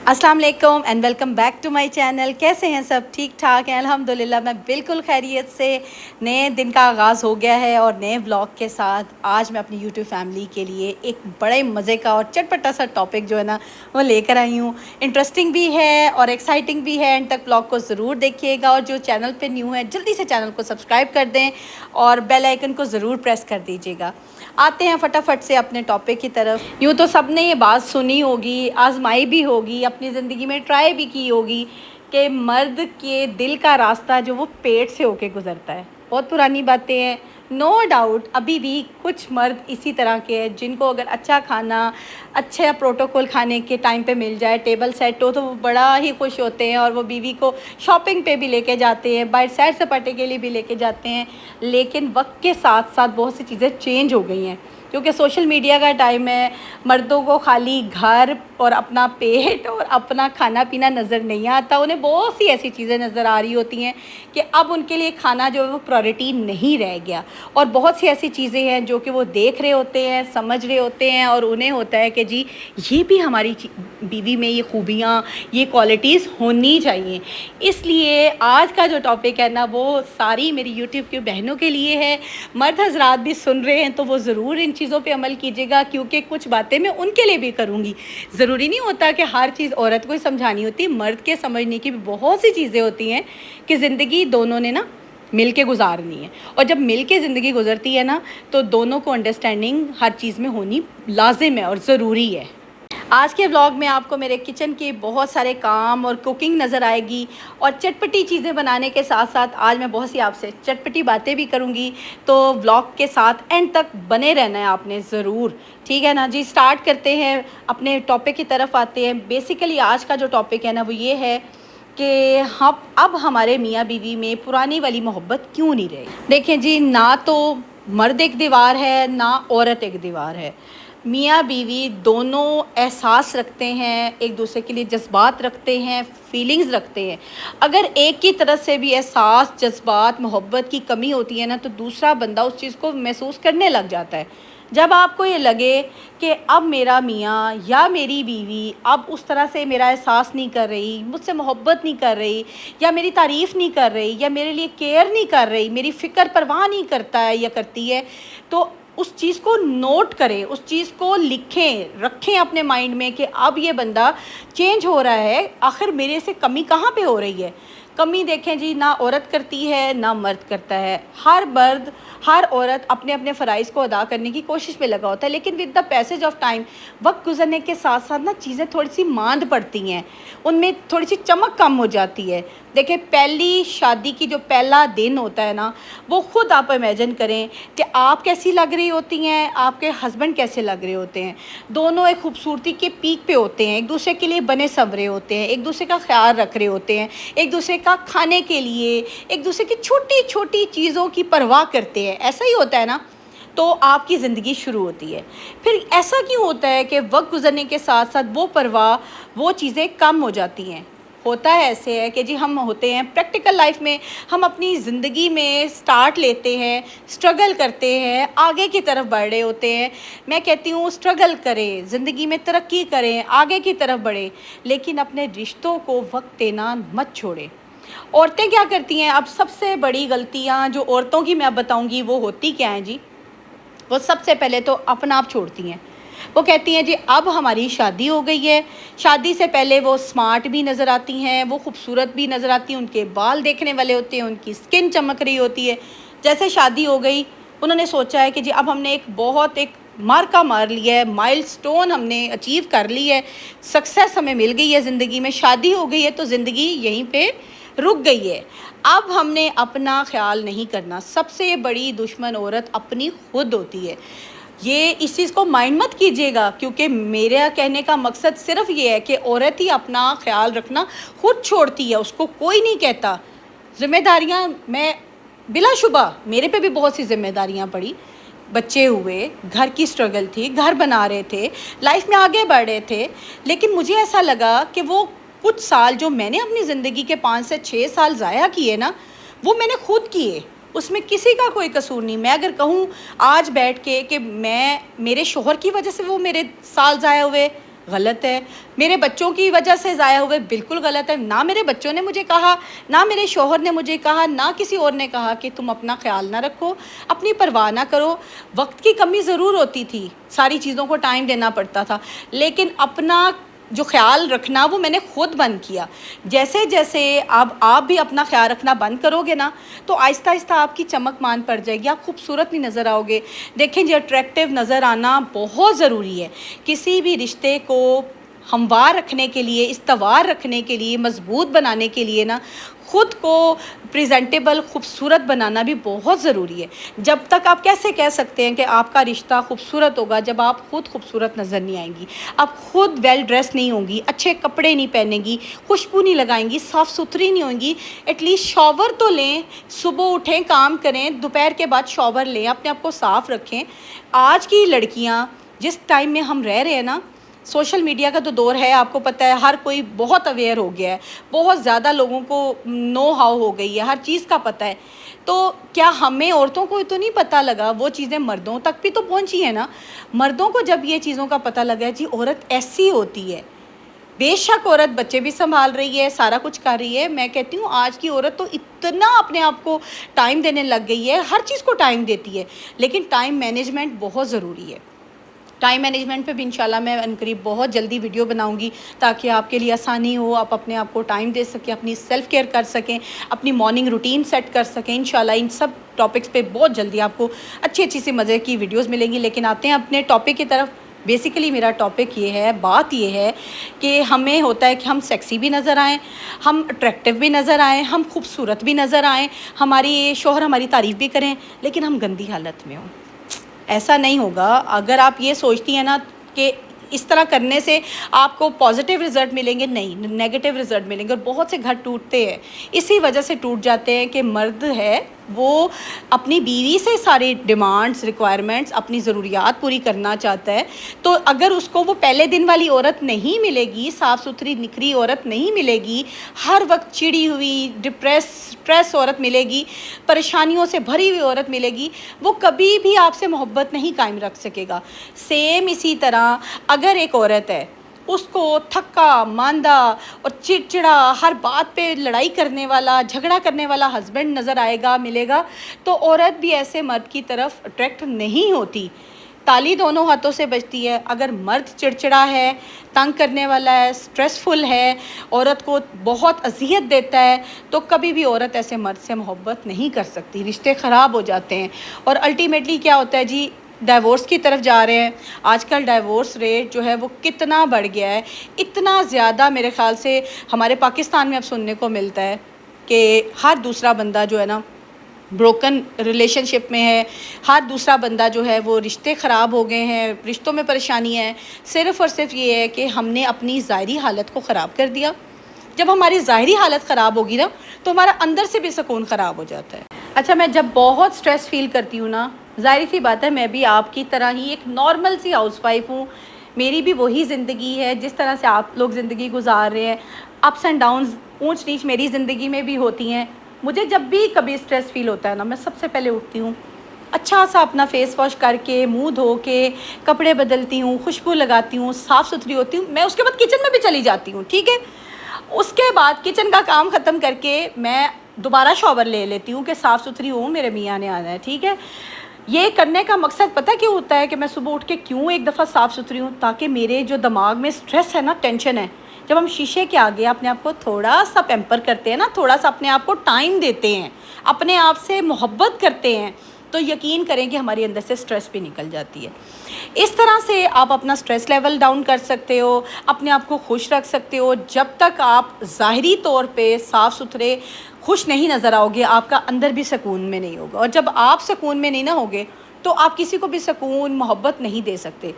अस्सलाम वालेकुम and welcome back to my channel. कैसे हैं सब? ठीक ठाक हैं अल्हम्दुलिल्लाह। मैं बिल्कुल खैरियत से। नए दिन का आगाज़ हो गया है और नए व्लॉग के साथ आज मैं अपनी यूट्यूब फैमिली के लिए एक बड़े मज़े का और चटपटा सा टॉपिक जो है ना वो लेकर आई हूँ। इंटरेस्टिंग भी है और एक्साइटिंग भी है। एंड तक व्लॉग को ज़रूर देखिएगा और जो चैनल पर न्यू है जल्दी से चैनल को सब्सक्राइब कर दें और बेल आइकन को ज़रूर प्रेस कर दीजिएगा। आते हैं फटाफट से अपने टॉपिक की तरफ। यूँ तो सबने ये बात सुनी होगी, आजमाई भी होगी, अपनी ज़िंदगी में ट्राई भी की होगी कि मर्द के दिल का रास्ता जो वो पेट से होके गुज़रता है। बहुत पुरानी बातें हैं, नो डाउट। अभी भी कुछ मर्द इसी तरह के हैं जिनको अगर अच्छा खाना, अच्छा प्रोटोकॉल खाने के टाइम पे मिल जाए, टेबल सेट हो, तो वो बड़ा ही खुश होते हैं और वो बीवी को शॉपिंग पे भी लेके जाते हैं, बाहर सैर सपाटे के लिए भी लेके जाते हैं। लेकिन वक्त के साथ साथ बहुत सी चीज़ें चेंज हो गई हैं क्योंकि सोशल मीडिया का टाइम है। मर्दों को खाली घर और अपना पेट और अपना खाना पीना नज़र नहीं आता, उन्हें बहुत सी ऐसी चीज़ें नज़र आ रही होती हैं कि अब उनके लिए खाना जो है वो प्रायोरिटी नहीं रह गया। और बहुत सी ऐसी चीज़ें हैं जो कि वो देख रहे होते हैं, समझ रहे होते हैं और उन्हें होता है कि जी ये भी हमारी बीवी में ये खूबियाँ, ये क्वालिटीज़ होनी चाहिए। इसलिए आज का जो टॉपिक है ना वो सारी मेरी यूट्यूब की बहनों के लिए है। मर्द हजरात भी सुन रहे हैं तो वो ज़रूर इन चीज़ों पे अमल कीजिएगा क्योंकि कुछ बातें मैं उनके लिए भी करूँगी। ज़रूरी नहीं होता कि हर चीज़ औरत को ही समझानी होती, मर्द के समझने की भी बहुत सी चीज़ें होती हैं कि ज़िंदगी दोनों ने ना मिल के गुजारनी है। और जब मिल के ज़िंदगी गुजरती है ना तो दोनों को अंडरस्टैंडिंग हर चीज़ में होनी लाजिम है और ज़रूरी है। आज के व्लॉग में आपको मेरे किचन के बहुत सारे काम और कुकिंग नज़र आएगी और चटपटी चीज़ें बनाने के साथ साथ आज मैं बहुत सी आपसे चटपटी बातें भी करूँगी। तो व्लॉग के साथ एंड तक बने रहना है आपने ज़रूर, ठीक है ना जी। स्टार्ट करते हैं, अपने टॉपिक की तरफ आते हैं। बेसिकली आज का जो टॉपिक है ना वो ये है कि हम अब हमारे मियाँ बीवी में पुरानी वाली मोहब्बत क्यों नहीं रही। देखें जी, ना तो मर्द एक दीवार है ना औरत एक दीवार है। मियाँ बीवी दोनों एहसास रखते हैं, एक दूसरे के लिए जज्बात रखते हैं, फीलिंग्स रखते हैं। अगर एक की तरफ से भी एहसास, जज्बात, मोहब्बत की कमी होती है ना तो दूसरा बंदा उस चीज़ को महसूस करने लग जाता है। जब आपको ये लगे कि अब मेरा मियाँ या मेरी बीवी अब उस तरह से मेरा एहसास नहीं कर रही, मुझसे मोहब्बत नहीं कर रही, या मेरी तारीफ़ नहीं कर रही, या मेरे लिए केयर नहीं कर रही, मेरी फ़िक्र परवाह नहीं करता है या करती है, तो उस चीज़ को नोट करें, उस चीज़ को लिखें, रखें अपने माइंड में कि अब ये बंदा चेंज हो रहा है। आखिर मेरे से कमी कहाँ पे हो रही है? कमी देखें जी, ना औरत करती है ना मर्द करता है। हर मर्द, हर औरत अपने अपने फ़राइज़ को अदा करने की कोशिश में लगा होता है, लेकिन with the passage of time, वक्त गुजरने के साथ साथ ना चीज़ें थोड़ी सी मांद पड़ती हैं, उनमें थोड़ी सी चमक कम हो जाती है। देखें, पहली शादी की जो पहला दिन होता है ना वो ख़ुद आप इमेजिन करें कि आप कैसी लग रही होती हैं, आपके हस्बैंड कैसे लग रहे होते हैं। दोनों एक खूबसूरती के पीक पे होते हैं, एक दूसरे के लिए बने संवरे होते हैं, एक दूसरे का ख्याल रख रहे होते हैं, एक दूसरे का खाने के लिए, एक दूसरे की छोटी छोटी चीज़ों की परवाह करते हैं। ऐसा ही होता है ना, तो आपकी ज़िंदगी शुरू होती है। फिर ऐसा क्यों होता है कि वक्त गुजरने के साथ साथ वो परवाह, वो चीज़ें कम हो जाती हैं? होता है ऐसे है कि जी हम होते हैं प्रैक्टिकल लाइफ में, हम अपनी ज़िंदगी में स्टार्ट लेते हैं, स्ट्रगल करते हैं, आगे की तरफ बढ़ रहे होते हैं। मैं कहती हूँ स्ट्रगल करें, ज़िंदगी में तरक्की करें, आगे की तरफ बढ़ें, लेकिन अपने रिश्तों को वक्त देना मत छोड़ें। औरतें क्या करती हैं? अब सबसे बड़ी गलतियाँ जो औरतों की मैं बताऊँगी वो होती क्या हैं जी? वो सबसे पहले तो अपना आप छोड़ती हैं। वो कहती हैं जी अब हमारी शादी हो गई है। शादी से पहले वो स्मार्ट भी नज़र आती हैं, वो खूबसूरत भी नज़र आती हैं, उनके बाल देखने वाले होते हैं, उनकी स्किन चमक रही होती है। जैसे शादी हो गई, उन्होंने सोचा है कि जी अब हमने एक मार्का मार लिया है, माइलस्टोन हमने अचीव कर ली है, सक्सेस हमें मिल गई है ज़िंदगी में, शादी हो गई है तो ज़िंदगी यहीं पे रुक गई है। अब हमने अपना ख्याल नहीं करना। सबसे बड़ी दुश्मन औरत अपनी खुद होती है। ये इस चीज़ को माइंड मत कीजिएगा क्योंकि मेरा कहने का मकसद सिर्फ ये है कि औरत ही अपना ख्याल रखना खुद छोड़ती है, उसको कोई नहीं कहता। ज़िम्मेदारियाँ, मैं बिलाशुबा मेरे पे भी बहुत सी ज़िम्मेदारियाँ पड़ी, बच्चे हुए, घर की स्ट्रगल थी, घर बना रहे थे, लाइफ में आगे बढ़ रहे थे, लेकिन मुझे ऐसा लगा कि वो कुछ साल जो मैंने अपनी ज़िंदगी के 5 से 6 साल ज़ाया किए ना वो मैंने खुद किए, उसमें किसी का कोई कसूर नहीं। मैं अगर कहूँ आज बैठ के कि मैं मेरे शोहर की वजह से वो मेरे साल ज़ाया हुए, غلط ہے. میرے بچوں کی وجہ سے ضائع ہوئے بالکل غلط ہے. نہ میرے بچوں نے مجھے کہا، نہ میرے شوہر نے مجھے کہا، نہ کسی اور نے کہا کہ تم اپنا خیال نہ رکھو، اپنی پرواہ نہ کرو. وقت کی کمی ضرور ہوتی تھی، ساری چیزوں کو ٹائم دینا پڑتا تھا، لیکن اپنا جو خیال رکھنا وہ میں نے خود بند کیا. جیسے جیسے اب آپ بھی اپنا خیال رکھنا بند کرو گے نا تو آہستہ آہستہ آپ کی چمک مان پڑ جائے گی، آپ خوبصورت نہیں نظر آؤ گے. دیکھیں جی، اٹریکٹیو نظر آنا بہت ضروری ہے. کسی بھی رشتے کو ہموار رکھنے کے لیے، استوار رکھنے کے لیے، مضبوط بنانے کے لیے نا خود کو پریزنٹیبل، خوبصورت بنانا بھی بہت ضروری ہے. جب تک آپ کیسے کہہ سکتے ہیں کہ آپ کا رشتہ خوبصورت ہوگا جب آپ خود خوبصورت نظر نہیں آئیں گی، آپ خود ویل ڈریس نہیں ہوں گی، اچھے کپڑے نہیں پہنیں گی، خوشبو نہیں لگائیں گی، صاف ستھری نہیں ہوں گی. ایٹ لیسٹ شاور تو لیں، صبح اٹھیں، کام کریں، دوپہر کے بعد شاور لیں، اپنے آپ کو صاف رکھیں. آج کی لڑکیاں جس ٹائم میں ہم رہ رہے ہیں نا، سوشل میڈیا کا تو دور ہے، آپ کو پتہ ہے ہر کوئی بہت اویئر ہو گیا ہے، بہت زیادہ لوگوں کو نو ہاؤ ہو گئی ہے، ہر چیز کا پتہ ہے. تو کیا ہمیں عورتوں کو تو نہیں پتہ لگا؟ وہ چیزیں مردوں تک بھی تو پہنچی ہیں نا. مردوں کو جب یہ چیزوں کا پتہ لگا جی عورت ایسی ہوتی ہے، بے شک عورت بچے بھی سنبھال رہی ہے، سارا کچھ کر رہی ہے. میں کہتی ہوں آج کی عورت تو اتنا اپنے آپ کو ٹائم دینے لگ گئی ہے، ہر چیز کو ٹائم دیتی ہے، لیکن ٹائم مینجمنٹ بہت ضروری ہے. ٹائم مینجمنٹ پہ بھی انشاءاللہ میں عنقریب بہت جلدی ویڈیو بناؤں گی تاکہ آپ کے لیے آسانی ہو، آپ اپنے آپ کو ٹائم دے سکیں، اپنی سیلف کیئر کر سکیں، اپنی مارننگ روٹین سیٹ کر سکیں. انشاءاللہ ان سب ٹاپکس پہ بہت جلدی آپ کو اچھی اچھی سی مزے کی ویڈیوز ملیں گی. لیکن آتے ہیں اپنے ٹاپک کی طرف. بیسیکلی میرا ٹاپک یہ ہے، بات یہ ہے کہ ہمیں ہوتا ہے کہ ہم سیکسی بھی نظر آئیں، ہم اٹریکٹیو بھی نظر آئیں، ہم خوبصورت بھی نظر آئیں، ہماری شوہر ہماری تعریف بھی کریں، لیکن ہم گندی حالت میں ہوں. ایسا نہیں ہوگا. اگر آپ یہ سوچتی ہیں نا کہ اس طرح کرنے سے آپ کو پازیٹیو رزلٹ ملیں گے، نہیں، نیگیٹیو رزلٹ ملیں گے. اور بہت سے گھر ٹوٹتے ہیں، اسی وجہ سے ٹوٹ جاتے ہیں کہ مرد ہے وہ اپنی بیوی سے ساری ڈیمانڈز، ریکوائرمنٹس، اپنی ضروریات پوری کرنا چاہتا ہے. تو اگر اس کو وہ پہلے دن والی عورت نہیں ملے گی، صاف ستھری نکھری عورت نہیں ملے گی، ہر وقت چڑی ہوئی اسٹریس عورت ملے گی، پریشانیوں سے بھری ہوئی عورت ملے گی، وہ کبھی بھی آپ سے محبت نہیں قائم رکھ سکے گا. سیم اسی طرح اگر ایک عورت ہے، اس کو تھکا ماندہ اور چڑچڑا، ہر بات پہ لڑائی کرنے والا، جھگڑا کرنے والا ہسبینڈ نظر آئے گا، ملے گا، تو عورت بھی ایسے مرد کی طرف اٹریکٹ نہیں ہوتی. تالی دونوں ہاتھوں سے بجتی ہے. اگر مرد چڑچڑا ہے، تنگ کرنے والا ہے، سٹریسفل ہے، عورت کو بہت اذیت دیتا ہے، تو کبھی بھی عورت ایسے مرد سے محبت نہیں کر سکتی. رشتے خراب ہو جاتے ہیں اور الٹیمیٹلی کیا ہوتا ہے جی، ڈائیورس کی طرف جا رہے ہیں. آج کل ڈائیورس ریٹ جو ہے وہ کتنا بڑھ گیا ہے، اتنا زیادہ میرے خیال سے ہمارے پاکستان میں اب سننے کو ملتا ہے کہ ہر دوسرا بندہ جو ہے نا بروکن ریلیشن شپ میں ہے، ہر دوسرا بندہ جو ہے وہ رشتے خراب ہو گئے ہیں، رشتوں میں پریشانیاں ہیں. صرف اور صرف یہ ہے کہ ہم نے اپنی ظاہری حالت کو خراب کر دیا. جب ہماری ظاہری حالت خراب ہوگی نا تو ہمارا اندر سے بھی سکون خراب ہو جاتا ہے. اچھا، میں جب بہت سٹریس فیل کرتی ہوں نا، ظاہر سی بات ہے میں بھی آپ کی طرح ہی ایک نارمل سی ہاؤس وائف ہوں. میری بھی وہی زندگی ہے جس طرح سے آپ لوگ زندگی گزار رہے ہیں. اپس اینڈ ڈاؤنز، اونچ نیچ میری زندگی میں بھی ہوتی ہیں. مجھے جب بھی کبھی سٹریس فیل ہوتا ہے نا، میں سب سے پہلے اٹھتی ہوں، اچھا سا اپنا فیس واش کر کے، منہ دھو کے، کپڑے بدلتی ہوں، خوشبو لگاتی ہوں، صاف ستھری ہوتی ہوں. میں اس کے بعد کچن میں بھی چلی جاتی ہوں، ٹھیک ہے. اس کے بعد کچن کا کام ختم کر کے میں دوبارہ شاور لے لیتی ہوں کہ صاف ستھری ہوں، میرے میاں نے آنا ہے، ٹھیک ہے. یہ کرنے کا مقصد پتہ کیوں ہوتا ہے کہ میں صبح اٹھ کے کیوں ایک دفعہ صاف ستھری ہوں؟ تاکہ میرے جو دماغ میں سٹریس ہے نا، ٹینشن ہے، جب ہم شیشے کے آگے اپنے آپ کو تھوڑا سا پیمپر کرتے ہیں نا، تھوڑا سا اپنے آپ کو ٹائم دیتے ہیں، اپنے آپ سے محبت کرتے ہیں، تو یقین کریں کہ ہماری اندر سے سٹریس بھی نکل جاتی ہے. اس طرح سے آپ اپنا سٹریس لیول ڈاؤن کر سکتے ہو، اپنے آپ کو خوش رکھ سکتے ہو. جب تک آپ ظاہری طور پہ صاف ستھرے خوش نہیں نظر آؤ گے، آپ کا اندر بھی سکون میں نہیں ہوگا. اور جب آپ سکون میں نہیں نہ ہوگے تو آپ کسی کو بھی سکون، محبت نہیں دے سکتے.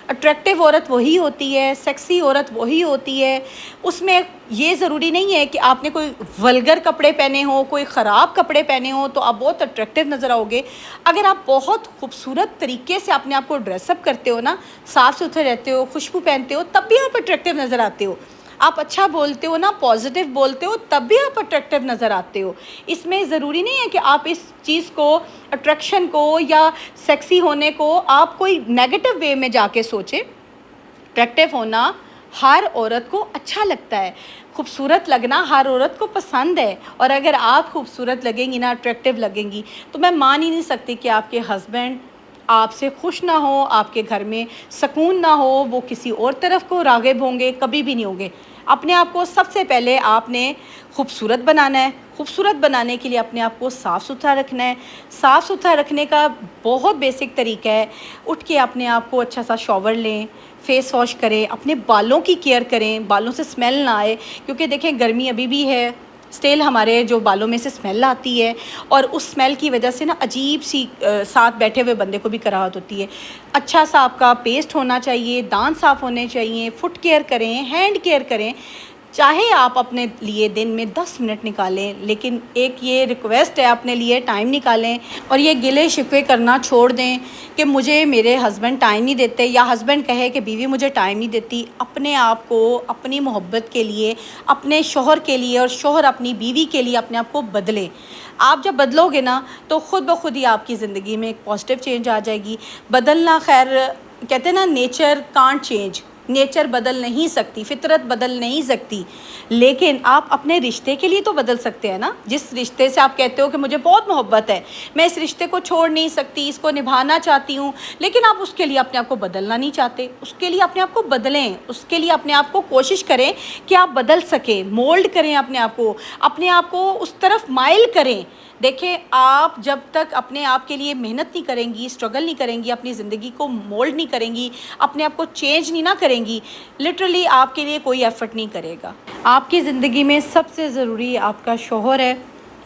اٹریکٹیو عورت وہی ہوتی ہے، سیکسی عورت وہی ہوتی ہے. اس میں یہ ضروری نہیں ہے کہ آپ نے کوئی ولگر کپڑے پہنے ہوں، کوئی خراب کپڑے پہنے ہوں تو آپ بہت اٹریکٹیو نظر آؤ گے. اگر آپ بہت خوبصورت طریقے سے اپنے آپ کو ڈریس اپ کرتے ہو نا، صاف ستھرے رہتے ہو، خوشبو پہنتے ہو، تب بھی آپ اٹریکٹیو نظر آتے ہو. آپ اچھا بولتے ہو نا، پازیٹیو بولتے ہو، تب بھی آپ اٹریکٹیو نظر آتے ہو. اس میں ضروری نہیں ہے کہ آپ اس چیز کو، اٹریکشن کو یا سیکسی ہونے کو آپ کوئی نیگیٹو وے میں جا کے سوچیں. अट्रैक्टिव होना हर औरत को अच्छा लगता है, खूबसूरत लगना हर औरत को पसंद है। और अगर आप खूबसूरत लगेंगी ना, अट्रैक्टिव लगेंगी, तो मैं मान ही नहीं सकती कि आपके हस्बैंड आपसे खुश ना हो, आपके घर में सुकून ना हो, वो किसी और तरफ को राग़िब होंगे, कभी भी नहीं होंगे। अपने आप को सबसे पहले आपने खूबसूरत बनाना है। खूबसूरत बनाने के लिए अपने आप को साफ़ सुथरा रखना है। साफ़ सुथरा रखने का बहुत बेसिक तरीका है, उठ के अपने आप को अच्छा सा शॉवर लें, फेस वॉश करें, अपने बालों की केयर करें, बालों से स्मेल ना आए, क्योंकि देखें गर्मी अभी भी है, स्टिल हमारे जो बालों में से स्मेल आती है, और उस स्मेल की वजह से ना अजीब सी साथ बैठे हुए बंदे को भी कराहत होती है। अच्छा सा आपका पेस्ट होना चाहिए, दांत साफ़ होने चाहिए, फुट केयर करें, हैंड केयर करें। चाहे आप अपने लिए दिन में 10 मिनट निकालें, लेकिन एक ये रिक्वेस्ट है, अपने लिए टाइम निकालें और ये गिले शिकवे करना छोड़ दें कि मुझे मेरे हस्बैंड टाइम नहीं देते, या हस्बैंड कहे कि बीवी मुझे टाइम नहीं देती। अपने आप को अपनी मोहब्बत के लिए, अपने शौहर के लिए और शौहर अपनी बीवी के लिए अपने आप को बदलें। आप जब बदलोगे ना, तो ख़ुद ब खुद ही आपकी ज़िंदगी में एक पॉजिटिव चेंज आ जाएगी। बदलना, खैर कहते हैं ना, नेचर कांट चेंज, नेचर बदल नहीं सकती, फितरत बदल नहीं सकती, लेकिन आप अपने रिश्ते के लिए तो बदल सकते हैं ना। जिस रिश्ते से आप कहते हो कि मुझे बहुत मोहब्बत है, मैं इस रिश्ते को छोड़ नहीं सकती, इसको निभाना चाहती हूँ, लेकिन आप उसके लिए अपने आप को बदलना नहीं चाहते, उसके लिए अपने आप को बदलें, उसके लिए अपने आप को कोशिश करें कि आप बदल सकें, मोल्ड करें अपने आप को उस तरफ माइल करें। देखें, आप जब तक अपने आप के लिए मेहनत नहीं करेंगी, स्ट्रगल नहीं करेंगी, अपनी ज़िंदगी को मोल्ड नहीं करेंगी, अपने आप को चेंज नहीं ना करेंगी, लिटरली आपके लिए कोई एफ़र्ट नहीं करेगा। आपकी ज़िंदगी में सबसे ज़रूरी आपका शौहर है,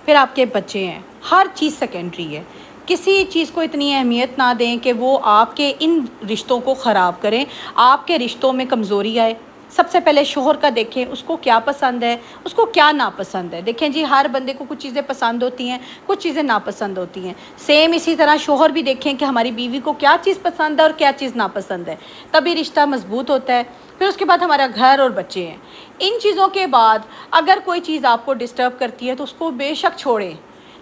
फिर आपके बच्चे हैं, हर चीज़ सेकेंडरी है। किसी चीज़ को इतनी अहमियत ना दें कि वो आपके इन रिश्तों को ख़राब करें, आपके रिश्तों में कमज़ोरी आए। सबसे पहले शौहर का देखें, उसको क्या पसंद है, उसको क्या नापसंद है। देखें जी, हर बंदे को कुछ चीज़ें पसंद होती हैं, कुछ चीज़ें नापसंद होती हैं। सेम इसी तरह शौहर भी देखें कि हमारी बीवी को क्या चीज़ पसंद है और क्या चीज़ नापसंद है, तभी रिश्ता मजबूत होता है। फिर उसके बाद हमारा घर और बच्चे हैं। इन चीज़ों के बाद अगर कोई चीज़ आपको डिस्टर्ब करती है तो उसको बेशक छोड़ें।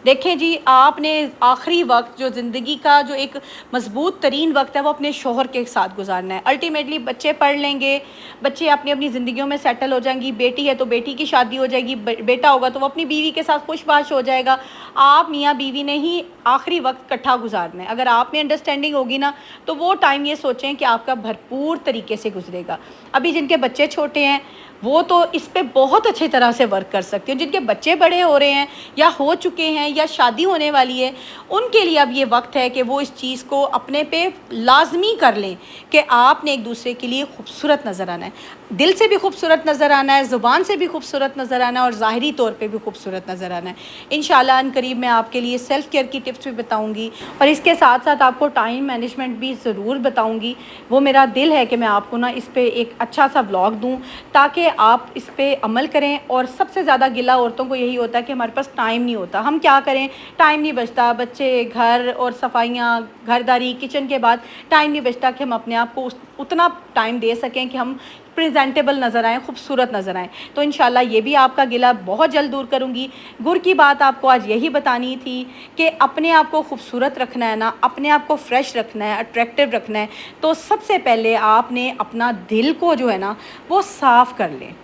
देखें जी, आपने आखिरी वक्त जो ज़िंदगी का जो एक मज़बूत तरीन वक्त है, वो अपने शौहर के साथ गुजारना है। अल्टीमेटली बच्चे पढ़ लेंगे, बच्चे अपनी अपनी ज़िंदगियों में सेटल हो जाएंगी। बेटी है तो बेटी की शादी हो जाएगी, बेटा होगा तो वो अपनी बीवी के साथ खुशबाश हो जाएगा। आप मियाँ बीवी ने ही आखिरी वक्त इकट्ठा गुजारना है। अगर आप में अंडरस्टैंडिंग होगी ना, तो वो टाइम ये सोचें कि आपका भरपूर तरीके से गुजरेगा। अभी जिनके बच्चे छोटे हैं, वो तो इस पे बहुत अच्छी तरह से वर्क कर सकते हो। जिनके बच्चे बड़े हो रहे हैं या हो चुके हैं या शादी होने वाली है, उनके लिए अब ये वक्त है कि वो इस चीज़ को अपने पे लाजमी कर लें कि आपने एक दूसरे के लिए खूबसूरत नज़र आना है, दिल से भी खूबसूरत नज़र आना है, ज़ुबान से भी खूबसूरत नज़र आना है और ज़ाहिरी तौर पे भी खूबसूरत नज़र आना है। इंशाल्लाह अनकरीब मैं आपके लिए सेल्फ़ केयर की टिप्स भी बताऊँगी और इसके साथ साथ आपको टाइम मैनेजमेंट भी ज़रूर बताऊँगी। वो मेरा दिल है कि मैं आपको ना इस पे एक अच्छा सा व्लॉग दूँ ताकि आप इस पे अमल करें। और सबसे ज़्यादा गिला औरतों को यही होता है कि हमारे पास टाइम नहीं होता, हम क्या करें, टाइम नहीं बचता, बच्चे, घर और सफाइयाँ, घरदारी, किचन के बाद टाइम नहीं बचता कि हम अपने आप को उतना टाइम दे सकें कि हम प्रेजेंटेबल नज़र आएँ, खूबसूरत नज़र आएँ। तो इंशाल्लाह ये भी आपका गिला बहुत जल्द दूर करूँगी। गुर की बात आपको आज यही बतानी थी कि अपने आप को खूबसूरत रखना है ना, अपने आप को फ्रेश रखना है, अट्रैक्टिव रखना है, तो सबसे पहले आपने अपना दिल को जो है ना वो साफ़ कर लें,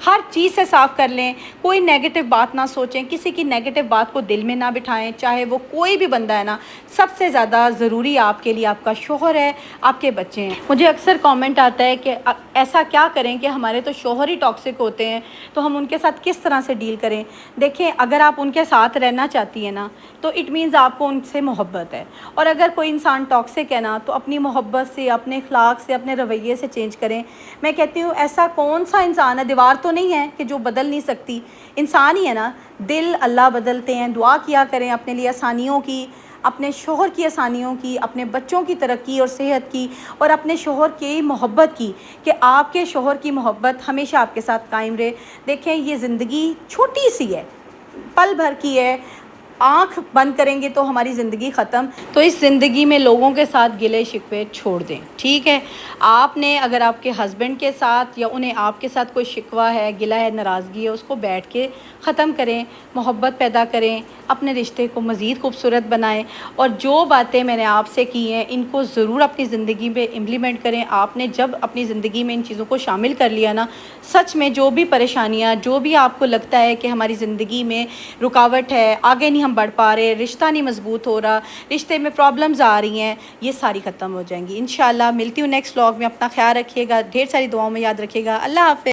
हर चीज़ से साफ़ कर लें। कोई नेगेटिव बात ना सोचें, किसी की नेगेटिव बात को दिल में ना बिठाएं, चाहे वो कोई भी बंदा है ना। सबसे ज़्यादा ज़रूरी आपके लिए आपका शौहर है, आपके बच्चे हैं। मुझे अक्सर कमेंट आता है कि ऐसा क्या करें कि हमारे तो शौहर ही टॉक्सिक होते हैं, तो हम उनके साथ किस तरह से डील करें। देखें, अगर आप उनके साथ रहना चाहती हैं ना, तो इट मीन्स आपको उनसे मोहब्बत है। और अगर कोई इंसान टॉक्सिक है ना, तो अपनी मोहब्बत से, अपने अखलाक से, अपने रवैये से चेंज करें। मैं कहती हूँ, ऐसा कौन सा इंसान है, दीवार तो नहीं है कि जो बदल नहीं सकती, इंसान ही है ना। दिल अल्लाह बदलते हैं। दुआ किया करें अपने लिए आसानियों की, अपने शौहर की आसानियों की, अपने बच्चों की तरक्की और सेहत की, और अपने शौहर की मोहब्बत की, कि आपके शौहर की मोहब्बत हमेशा आपके साथ कायम रहे। देखें, ये ज़िंदगी छोटी सी है, पल भर की है, آنکھ بند کریں گے تو ہماری زندگی ختم. تو اس زندگی میں لوگوں کے ساتھ گلے شکوے چھوڑ دیں, ٹھیک ہے. آپ نے اگر آپ کے ہسبینڈ کے ساتھ یا انہیں آپ کے ساتھ کوئی شکوہ ہے, گلہ ہے, ناراضگی ہے, اس کو بیٹھ کے ختم کریں, محبت پیدا کریں, اپنے رشتے کو مزید خوبصورت بنائیں. اور جو باتیں میں نے آپ سے کی ہیں ان کو ضرور اپنی زندگی میں امپلیمنٹ کریں. آپ نے جب اپنی زندگی میں ان چیزوں کو شامل کر لیا نا, سچ میں جو بھی پریشانیاں, جو بھی آپ کو لگتا ہے کہ ہماری زندگی میں رکاوٹ ہے, آگے نہیں ہم بڑھ پا رہے, رشتہ نہیں مضبوط ہو رہا, رشتے میں پرابلمز آ رہی ہیں, یہ ساری ختم ہو جائیں گی انشاءاللہ. ملتی ہوں نیکسٹ ولاگ میں. اپنا خیال رکھیے گا, ڈھیر ساری دعاؤں میں یاد رکھیے گا. اللہ حافظ.